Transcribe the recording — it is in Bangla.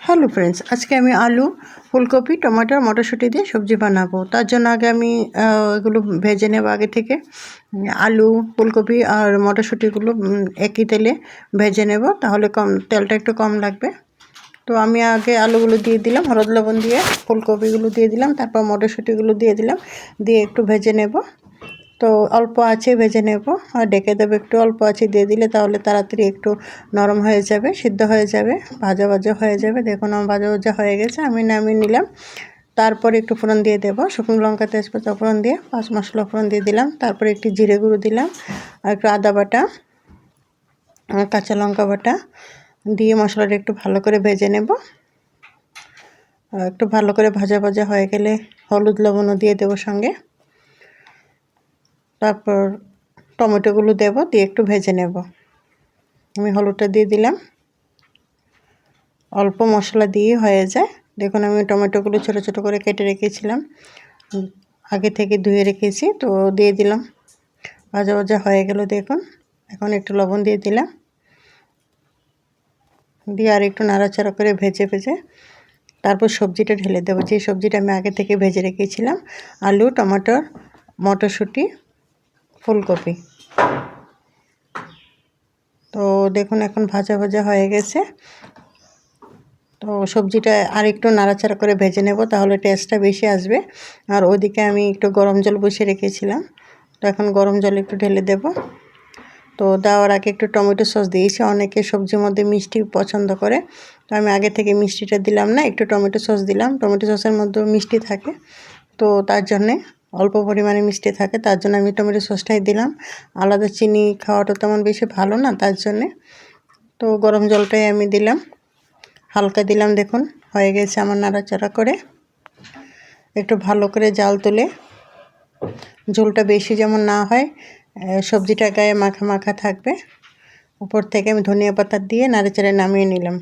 হ্যালো ফ্রেন্ডস, আজকে আমি আলু, ফুলকপি, টমেটো, মটরশুঁটি দিয়ে সবজি বানাবো। তার জন্য আগে আমি এগুলো ভেজে নেব আগে থেকে। আলু, ফুলকপি আর মটরশুঁটিগুলো একই তেলে ভেজে নেব, তাহলে তেলটা একটু কম লাগবে। তো আমি আগে আলুগুলো দিয়ে দিলাম হলুদ লবণ দিয়ে, ফুলকপিগুলো দিয়ে দিলাম, তারপর মটরশুঁটিগুলো দিয়ে দিলাম, দিয়ে একটু ভেজে নেব। তো অল্প আঁচে ভেজে নেব আর ঢেকে দেবো একটু। অল্প আঁচে দিয়ে দিলে তাহলে তাড়াতাড়ি একটু নরম হয়ে যাবে, সিদ্ধ হয়ে যাবে, ভাজা ভাজা হয়ে যাবে। দেখুন আমার ভাজা ভাজা হয়ে গেছে, আমি নামিয়ে নিলাম। তারপরে একটু ফোড়ন দিয়ে দেবো, শুকনো লঙ্কা তেজপাতা ফোড়ন দিয়ে, 5 মশলা ফোড়ন দিয়ে দিলাম। তারপরে একটু জিরে গুঁড়ো দিলাম আর একটু আদা বাটা আর কাঁচা লঙ্কা বাটা দিয়ে মশলাটা একটু ভালো করে ভেজে নেব। একটু ভালো করে ভাজা ভাজা হয়ে গেলে হলুদ লবণও দিয়ে দেবো সঙ্গে। তারপর টমেটোগুলো দেব, দিয়ে একটু ভেজে নেব। আমি হলুদটা দিয়ে দিলাম, অল্প মশলা দিয়ে হয়ে যায়। দেখুন আমি টমেটোগুলো ছোটো ছোটো করে কেটে রেখেছিলাম, আগে থেকে ধুয়ে রেখেছি, তো দিয়ে দিলাম। ভাজা ভাজা হয়ে গেল দেখুন। এখন একটু লবণ দিয়ে দিলাম, দিয়ে আর একটু নাড়াচাড়া করে ভেজে ভেজে তারপর সবজিটা ঢেলে দেবো, যে সবজিটা আমি আগে থেকে ভেজে রেখেছিলাম, আলু, টমেটো, মটরশুঁটি, ফুলকপি। তো দেখুন এখন ভাজা ভাজা হয়ে গেছে। তো সবজিটা আর একটু নাড়াচাড়া করে ভেজে নেব, তাহলে টেস্টটা বেশি আসবে। আর ওদিকে আমি একটু গরম জল বসিয়ে রেখেছিলাম, তো এখন গরম জল একটু ঢেলে দেব। তো দেওয়ার আগে একটু টমেটো সস দিয়েছি, অনেকে সবজির মধ্যে মিষ্টি পছন্দ করে, তো আমি আগে থেকে মিষ্টিটা দিলাম না, একটু টমেটো সস দিলাম। টমেটো সসের মধ্যেও মিষ্টি থাকে, তো তার জন্যে অল্প পরিমাণে মিষ্টি থাকে, তার জন্য আমি টমেটো সসটাই দিলাম। আলাদা চিনি খাওয়াটা তেমন বেশি ভালো না, তার জন্যে। তো গরম জলটাই আমি দিলাম, হালকা দিলাম। দেখুন হয়ে গেছে আমার নাড়াচাড়া করে। একটু ভালো করে জাল তুলে, ঝোলটা বেশি যেমন না হয়, সবজিটা গায়ে মাখা মাখা থাকবে, উপর থেকে আমি ধনিয়া পাতা দিয়ে নাড়াচাড়া নামিয়ে নিলাম।